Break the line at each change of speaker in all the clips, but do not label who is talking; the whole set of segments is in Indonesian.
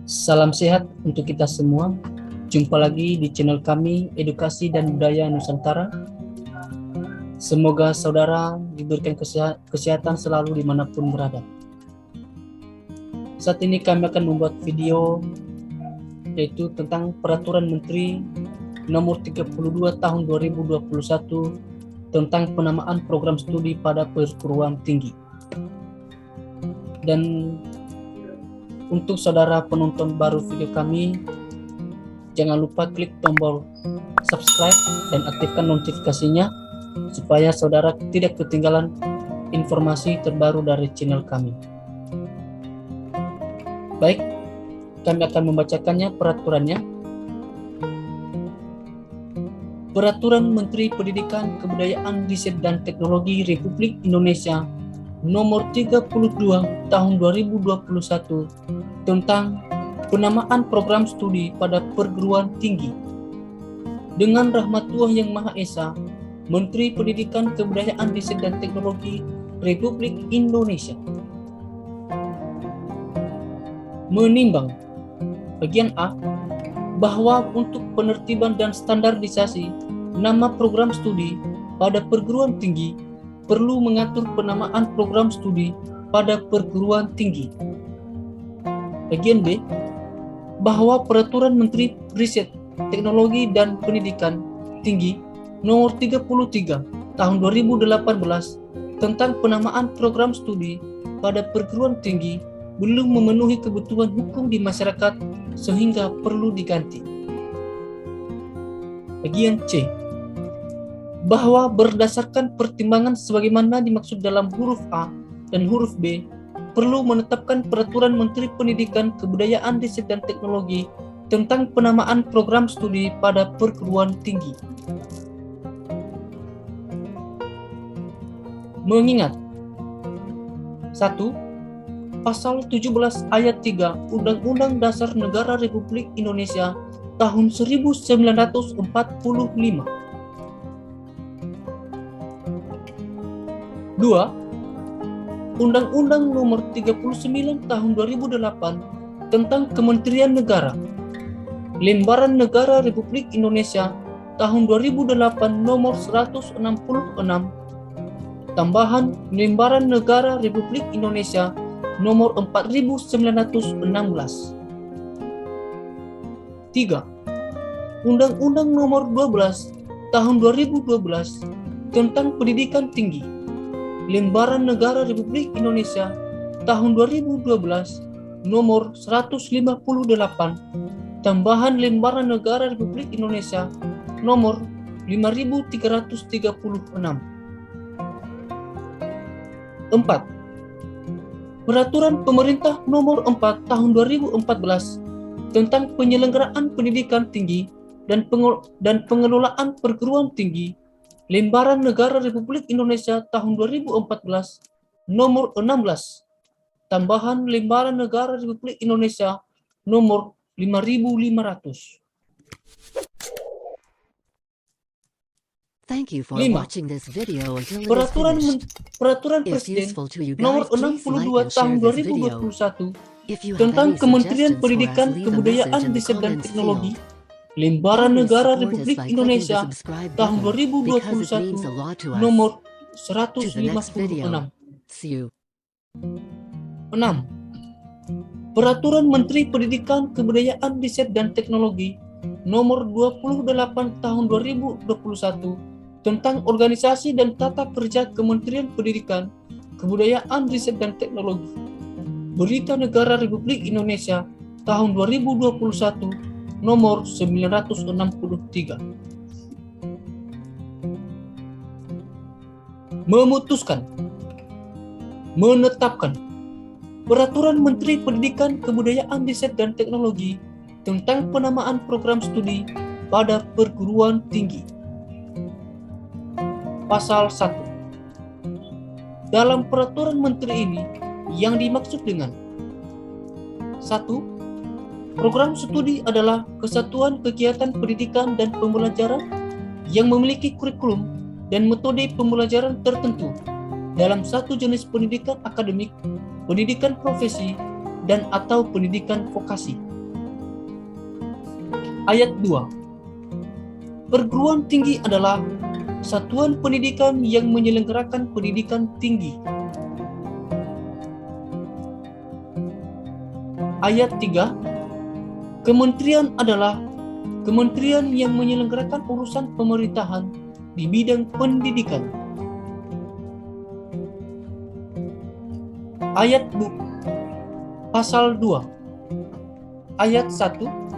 Salam sehat untuk kita semua. Jumpa lagi di channel kami Edukasi dan Budaya Nusantara. Semoga saudara diberikan kesehatan selalu dimanapun berada. Saat ini kami akan membuat video yaitu tentang Peraturan Menteri Nomor 32 Tahun 2021 tentang penamaan program studi pada perguruan tinggi. Dan untuk saudara penonton baru video kami, jangan lupa klik tombol subscribe dan aktifkan notifikasinya supaya saudara tidak ketinggalan informasi terbaru dari channel kami. Baik, kami akan membacakannya peraturannya. Peraturan Menteri Pendidikan, Kebudayaan, Riset dan Teknologi Republik Indonesia Nomor 32 Tahun 2021 tentang penamaan program studi pada perguruan tinggi. Dengan rahmat Tuhan Yang Maha Esa, Menteri Pendidikan, Kebudayaan, Riset dan Teknologi Republik Indonesia menimbang bagian A bahwa untuk penertiban dan standarisasi nama program studi pada perguruan tinggi perlu mengatur penamaan program studi pada perguruan tinggi. Bagian B, bahwa Peraturan Menteri Riset, Teknologi dan Pendidikan Tinggi Nomor 33 Tahun 2018 tentang penamaan program studi pada perguruan tinggi belum memenuhi kebutuhan hukum di masyarakat sehingga perlu diganti. Bagian C, bahwa berdasarkan pertimbangan sebagaimana dimaksud dalam huruf A dan huruf B, perlu menetapkan Peraturan Menteri Pendidikan, Kebudayaan, Riset dan Teknologi tentang penamaan program studi pada perguruan tinggi. Mengingat 1. Pasal 17 ayat 3 Undang-Undang Dasar Negara Republik Indonesia tahun 1945. 2. Undang-Undang Nomor 39 Tahun 2008 tentang Kementerian Negara. Lembaran Negara Republik Indonesia tahun 2008 Nomor 166. Tambahan Lembaran Negara Republik Indonesia Nomor 4916. 3. Undang-Undang Nomor 12 Tahun 2012 tentang Pendidikan Tinggi. Lembaran Negara Republik Indonesia tahun 2012 Nomor 158. Tambahan Lembaran Negara Republik Indonesia Nomor 5336. 4. Peraturan Pemerintah Nomor 4 Tahun 2014 tentang penyelenggaraan pendidikan tinggi dan pengelolaan perguruan tinggi. Lembaran Negara Republik Indonesia tahun 2014 Nomor 16. Tambahan Lembaran Negara Republik Indonesia Nomor 5500.
Thank you for
5.
watching this video until it is
Peraturan
finished. If
Presiden
useful to you
Nomor
guys, please like
62
and
Tahun
share this video.
2021
If you have
tentang
any
Kementerian
suggestions for us,
Pendidikan,
leave a
Kebudayaan,
message in the
Riset dan
comments
Teknologi.
field.
Lembaran
Please
Negara
support us
Republik
by clicking the
Indonesia
subscribe
tahun
button because it means a
2021
lot to us.
Nomor
To the next
156.
video. See you.
6. Peraturan Menteri Pendidikan, Kebudayaan, Riset dan Teknologi Nomor 28 Tahun 2021 tentang organisasi dan tata kerja Kementerian Pendidikan, Kebudayaan, Riset dan Teknologi. Berita Negara Republik Indonesia tahun 2021 Nomor 963. Memutuskan, menetapkan Peraturan Menteri Pendidikan, Kebudayaan, Riset dan Teknologi tentang penamaan program studi pada perguruan tinggi. Pasal 1. Dalam peraturan menteri ini yang dimaksud dengan 1. Program studi adalah kesatuan kegiatan pendidikan dan pembelajaran yang memiliki kurikulum dan metode pembelajaran tertentu dalam satu jenis pendidikan akademik, pendidikan profesi, dan atau pendidikan vokasi. Ayat 2. Perguruan tinggi adalah satuan pendidikan yang menyelenggarakan pendidikan tinggi. Ayat 3. Kementerian adalah kementerian yang menyelenggarakan urusan pemerintahan di bidang pendidikan. Ayat 2. Pasal 2. Ayat 1.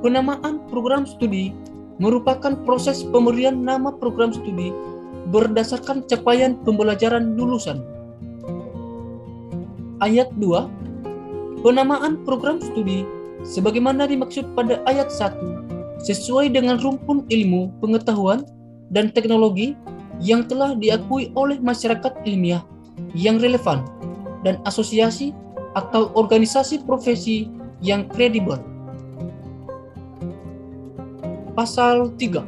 Penamaan program studi merupakan proses pemberian nama program studi berdasarkan capaian pembelajaran lulusan. Ayat 2. Penamaan program studi sebagaimana dimaksud pada ayat 1 sesuai dengan rumpun ilmu, pengetahuan, dan teknologi yang telah diakui oleh masyarakat ilmiah yang relevan dan asosiasi atau organisasi profesi yang kredibel. Pasal 3.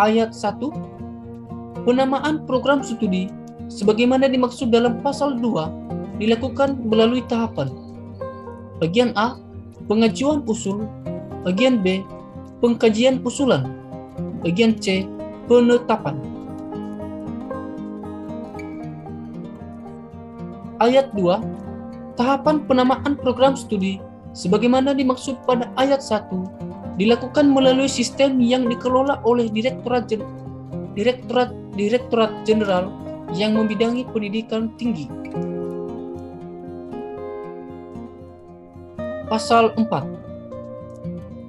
Ayat 1. Penamaan program studi sebagaimana dimaksud dalam pasal 2 dilakukan melalui tahapan. Bagian A, pengajuan usul. Bagian B, pengkajian usulan. Bagian C, penetapan. Ayat 2. Tahapan penamaan program studi sebagaimana dimaksud pada ayat 1 dilakukan melalui sistem yang dikelola oleh Direktorat Jenderal yang membidangi pendidikan tinggi. Pasal 4.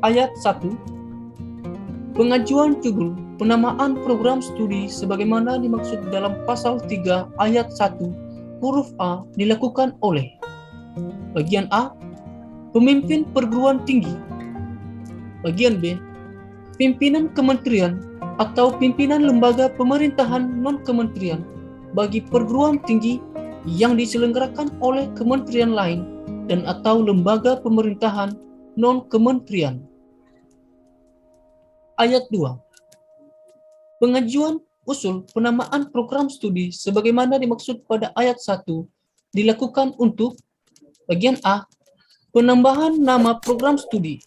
Ayat 1. Pengajuan judul penamaan program studi sebagaimana dimaksud dalam pasal 3 ayat 1 huruf A dilakukan oleh bagian A, pemimpin perguruan tinggi. Bagian B, pimpinan kementerian atau pimpinan lembaga pemerintahan non-kementerian bagi perguruan tinggi yang diselenggarakan oleh kementerian lain dan atau lembaga pemerintahan non-kementerian. Ayat 2. Pengajuan usul penamaan program studi sebagaimana dimaksud pada ayat 1 dilakukan untuk bagian A, penambahan nama program studi.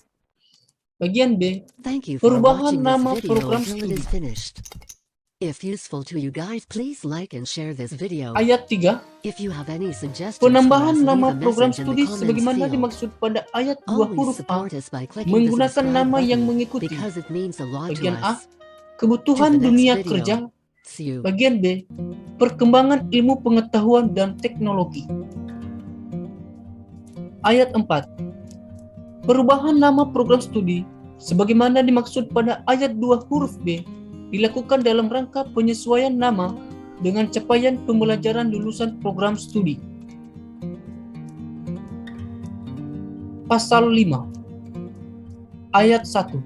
Bagian B,
Thank you for
perubahan
watching
nama
this video
program
until it
studi.
is finished. If useful to you guys, please like and share this video.
Ayat 3.
If you have any suggestions for us,
Penambahan
leave
nama
a
program
message in the
studi
comments
sebagaimana
field.
dimaksud pada ayat 2
Always
huruf A
support us by clicking the
menggunakan
subscribe
nama yang
button
mengikuti.
because it means a lot to
Bagian A,
us.
kebutuhan
To the next
dunia
video.
kerja.
See you.
Bagian B, perkembangan ilmu pengetahuan dan teknologi. Ayat 4. Perubahan nama program studi sebagaimana dimaksud pada ayat 2 huruf B dilakukan dalam rangka penyesuaian nama dengan capaian pembelajaran lulusan program studi. Pasal 5. Ayat 1.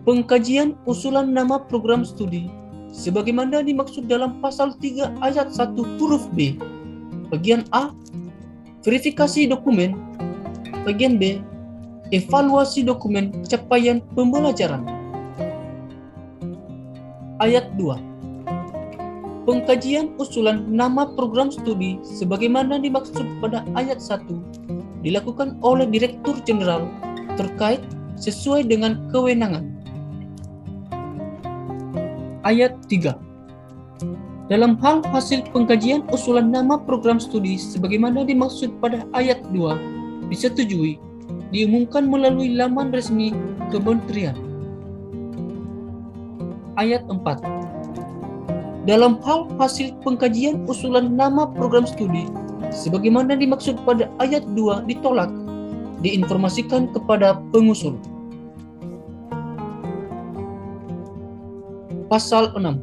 Pengkajian usulan nama program studi sebagaimana dimaksud dalam pasal 3 ayat 1 huruf B. Bagian A, verifikasi dokumen. Bagian B, evaluasi dokumen capaian pembelajaran. Ayat 2. Pengkajian usulan nama program studi sebagaimana dimaksud pada ayat 1 dilakukan oleh Direktur Jenderal terkait sesuai dengan kewenangan. Ayat 3. Dalam hal hasil pengkajian usulan nama program studi sebagaimana dimaksud pada ayat 2 disetujui, diumumkan melalui laman resmi kementerian. Ayat 4. Dalam hal hasil pengkajian usulan nama program studi sebagaimana dimaksud pada ayat 2 ditolak, diinformasikan kepada pengusul. Pasal 6.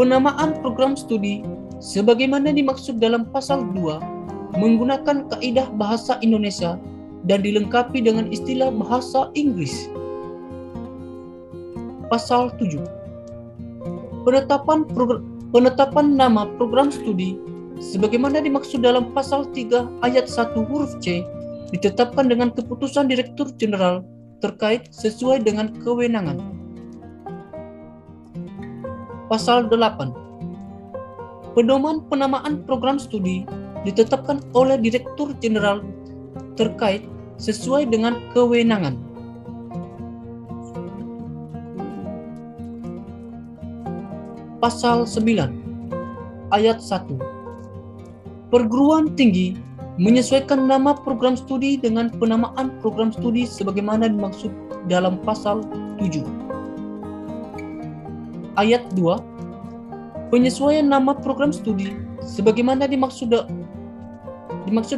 Penamaan program studi sebagaimana dimaksud dalam pasal 2 menggunakan kaidah bahasa Indonesia dan dilengkapi dengan istilah bahasa Inggris. Pasal 7. Penetapan nama program studi sebagaimana dimaksud dalam pasal 3 ayat 1 huruf C ditetapkan dengan keputusan Direktur Jenderal terkait sesuai dengan kewenangan. Pasal 8. Pedoman penamaan program studi ditetapkan oleh Direktur Jenderal terkait sesuai dengan kewenangan. Pasal 9 ayat 1. Perguruan tinggi menyesuaikan nama program studi dengan penamaan program studi sebagaimana dimaksud dalam pasal 7. Ayat 2. Penyesuaian nama program studi sebagaimana dimaksud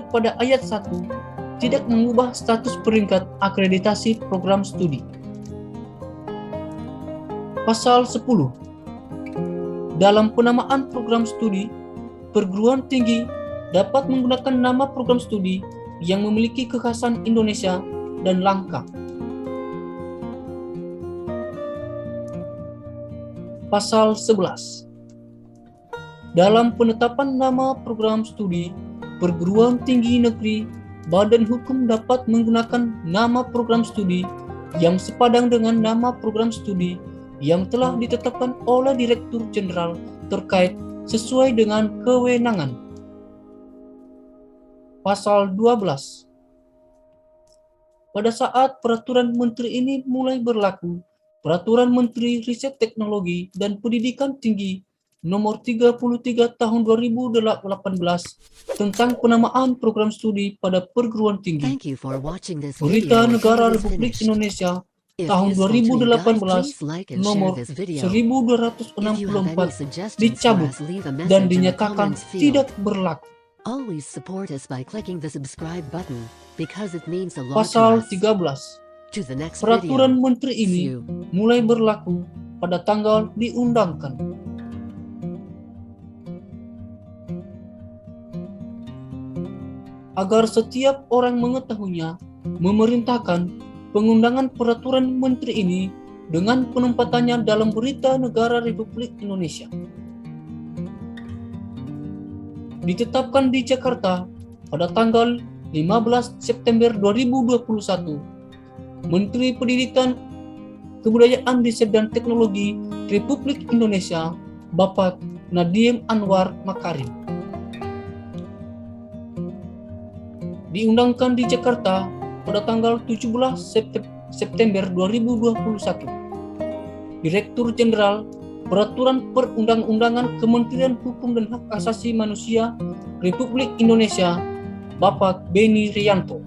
pada ayat 1 tidak mengubah status peringkat akreditasi program studi. Pasal 10. Dalam penamaan program studi, perguruan tinggi dapat menggunakan nama program studi yang memiliki kekhasan Indonesia dan langka. Pasal 11. Dalam penetapan nama program studi, perguruan tinggi negeri, badan hukum dapat menggunakan nama program studi yang sepadang dengan nama program studi yang telah ditetapkan oleh Direktur Jenderal terkait sesuai dengan kewenangan. Pasal 12. Pada saat peraturan menteri ini mulai berlaku, Peraturan Menteri Riset Teknologi dan Pendidikan Tinggi Nomor 33 Tahun 2018 tentang penamaan program studi pada perguruan tinggi.
Thank you for watching this
Berita
video.
Negara
It is
Republik
finished.
Indonesia
If
tahun
useful to you guys,
2018
please like and share
nomor
this video.
1264
suggestions for
dicabut
us, leave a message
dan
in the
dinyatakan
comments field.
tidak berlaku.
Always support us by clicking the subscribe button because it means a lot to
Pasal
us.
13.
To the next
Peraturan
video.
menteri
See
ini
you.
mulai berlaku pada tanggal diundangkan. Agar setiap orang mengetahuinya, memerintahkan pengundangan peraturan menteri ini dengan penempatannya dalam Berita Negara Republik Indonesia. Ditetapkan di Jakarta pada tanggal 15 September 2021, Menteri Pendidikan, Kebudayaan, Riset dan Teknologi Republik Indonesia, Bapak Nadiem Anwar Makarim. Diundangkan di Jakarta pada tanggal 17 September 2021. Direktur Jenderal Peraturan Perundang-undangan Kementerian Hukum dan Hak Asasi Manusia Republik Indonesia, Bapak Beni Rianto.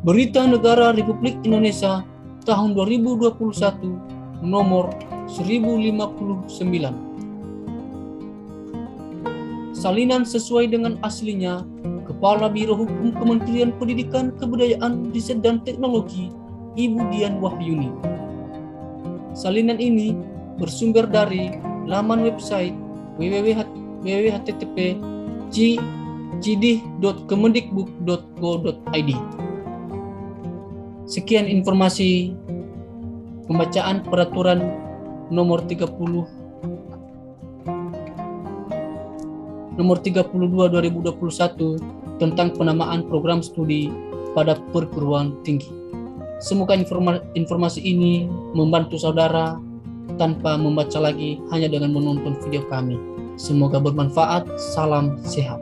Berita Negara Republik Indonesia tahun 2021 nomor 1059. Salinan sesuai dengan aslinya, Kepala Biro Hukum Kementerian Pendidikan, Kebudayaan, Riset dan Teknologi, Ibu Dian Wahyuni. Salinan ini bersumber dari laman website www.cidih.kemendikbud.go.id. Sekian informasi pembacaan peraturan nomor 32 2021 tentang penamaan program studi pada perguruan tinggi. Semoga informasi ini membantu saudara tanpa membaca lagi, hanya dengan menonton video kami. Semoga bermanfaat. Salam sehat.